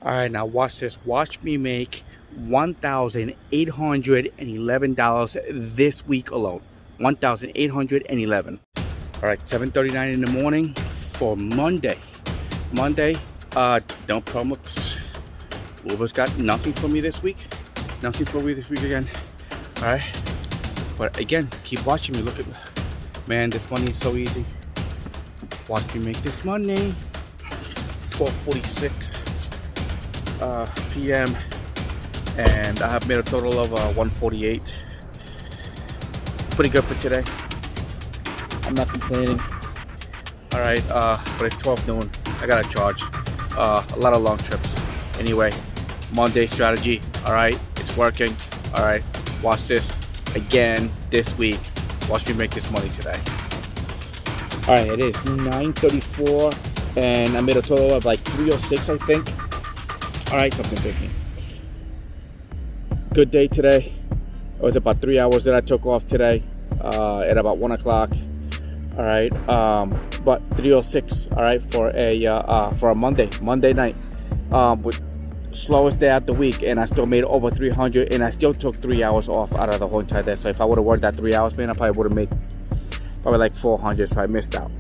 All right, now watch this. Watch me make $1,811 this week alone. 1,811. All right, 7:39 in the morning for Monday. Monday, no promos. Uber's got nothing for me this week. Nothing for me this week again. All right, but again, keep watching me. Look at, man, this money is so easy. Watch me make this money. 12:46 p.m. and I have made a total of 148. Pretty good for today. I'm not complaining. All right, but it's 12 noon. I gotta charge. A lot of long trips. Anyway, Monday strategy. All right, it's working. All right, watch this again this week. Watch me make this money today. All right, it is 9:34, and I made a total of like 306, I think. All right, something big. Good day today. It was about 3 hours that I took off today at about 1 o'clock. All right, but 306. All right, for a Monday night, with slowest day of the week, and I still made over 300, and I still took 3 hours off out of the whole entire day. So if I would have worked that 3 hours, man, I probably would have made probably like 400. So I missed out.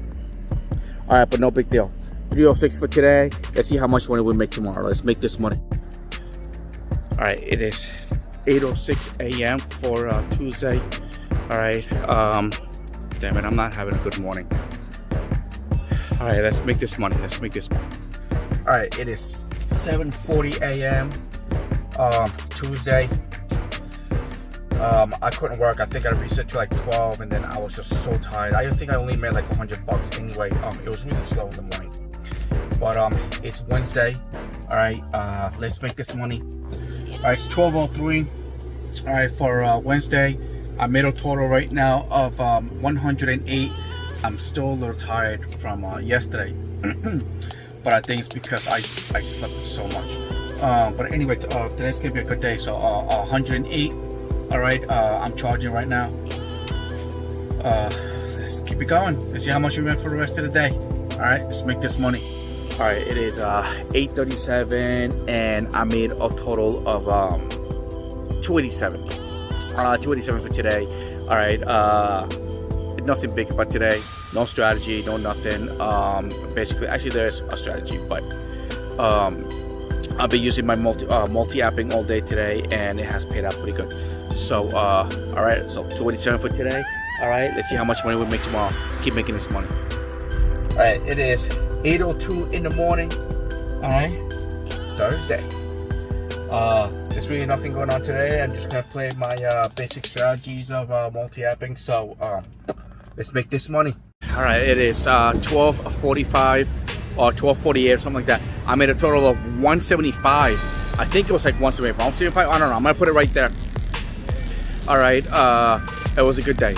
All right, but no big deal. 306 for today. Let's see how much money we make tomorrow. Let's make this money. All right, it is 8:06 a.m. for Tuesday. All right, damn it, I'm not having a good morning. All right, let's make this money. Let's make this money. All right, it is 7:40 a.m. Tuesday. I couldn't work. I think I reset to like 12, and then I was just so tired. I think I only made like $100 anyway. It was really slow in the morning. But it's Wednesday. All right, let's make this money. All right, it's 12:03. All right, for Wednesday, I made a total right now of 108. I'm still a little tired from yesterday, but I think it's because I slept so much. But anyway, today's gonna be a good day. So 108. All right, I'm charging right now. Let's keep it going. Let's see how much we make for the rest of the day. All right, let's make this money. All right, it is 8:37, and I made a total of 287. 287 for today. All right, nothing big about today. No strategy, no nothing. Basically, actually, there's a strategy, but I've been using my multi-apping all day today, and it has paid out pretty good. So, all right, so 287 for today. All right, let's see how much money we make tomorrow. Keep making this money. All right, it is 8:02 in the morning. All right, Thursday. There's really nothing going on today. I'm just gonna play my basic strategies of multi-apping. So, let's make this money. All right, it is 12:45 or 12:48 or something like that. I made a total of 175. I think it was like 175. 175. I don't know. I'm gonna put it right there. All right, it was a good day.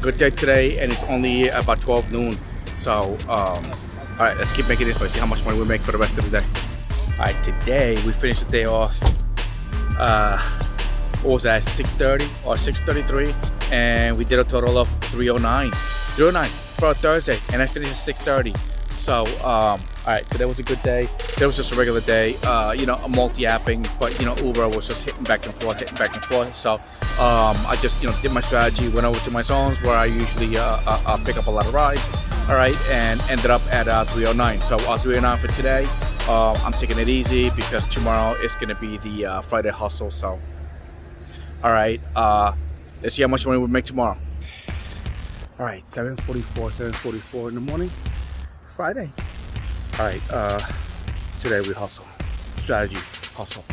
Good day today, and it's only about 12 noon. So, all right, let's keep making this. Let's see how much money we make for the rest of the day. All right, today we finished the day off. What was that? 6:30 or 6:33, and we did a total of 309. 309 for a Thursday, and I finished at 6:30. So, all right, today was a good day. Today was just a regular day. You know, a multi-apping, but you know, Uber was just hitting back and forth. So, I just did my strategy, went over to my zones where I usually pick up a lot of rides. All right, and ended up at 309. So 309 for today. I'm taking it easy because tomorrow is gonna be the Friday hustle. So, all right, let's see how much money we make tomorrow. All right, 7:44 in the morning, Friday. All right, today we hustle. Strategy, hustle.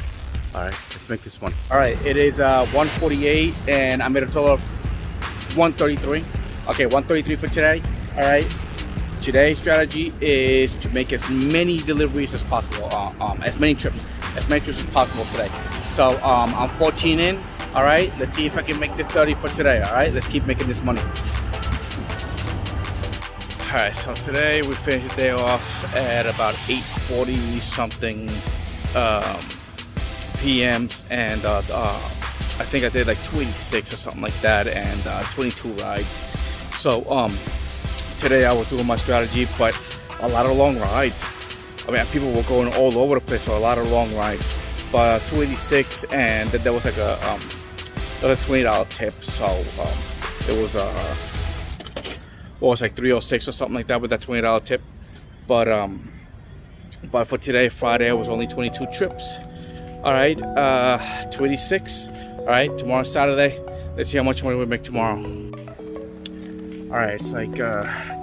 All right, let's make this money. All right, it is 148, and I made a total of 133. Okay, 133 for today. All right, today's strategy is to make as many deliveries as possible, as many trips as possible today. So I'm 14 in. All right, let's see if I can make this 30 for today. All right, let's keep making this money. All right, so today we finished the day off at about 8:40 something p.m. and I think I did like 286 or something like that, and 22 rides. So today I was doing my strategy, but a lot of long rides. I mean, people were going all over the place, so a lot of long rides. But 286, and then there was like a $20 tip, so it was what was like 306 or something like that with that $20 tip. But for today, Friday, it was only 22 trips. All right, 286. All right, tomorrow Saturday. Let's see how much money we make tomorrow. All right, it's like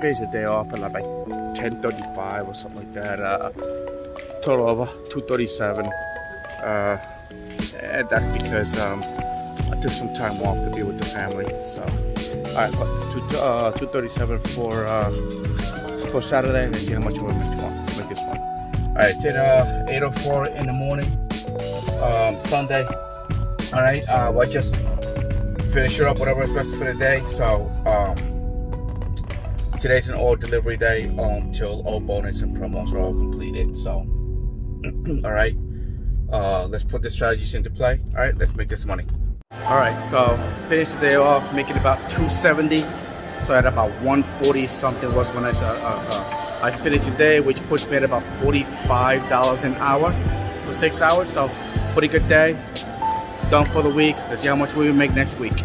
finish the day off at like 10:35 or something like that. Total of 237. And that's because I took some time off to be with the family. So, all right, 237 for Saturday. Let's see how much we make tomorrow. Let's make this one. All right, it's at 8:04 in the morning, Sunday. All right, we'll just finish it up whatever is rest for the day. So today's an all delivery day until all bonus and promos are all completed. So all right, let's put the strategies into play. All right, let's make this money. All right, so finish the day off making about 270. So at about 140 something was when I finished the day, which puts me at about $45 an hour for 6 hours. So pretty good day. Done for the week. Let's see how much we make next week.